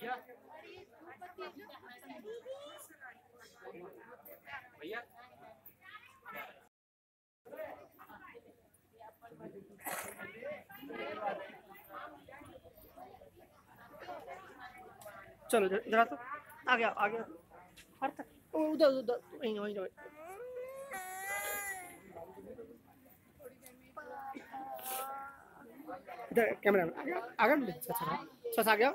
भैया भैया चलो जरा तो आ गया आ गया। हर तक उधर उधर वहीं वहीं वहीं। इधर कैमरा में आ गया अच्छा आ गया।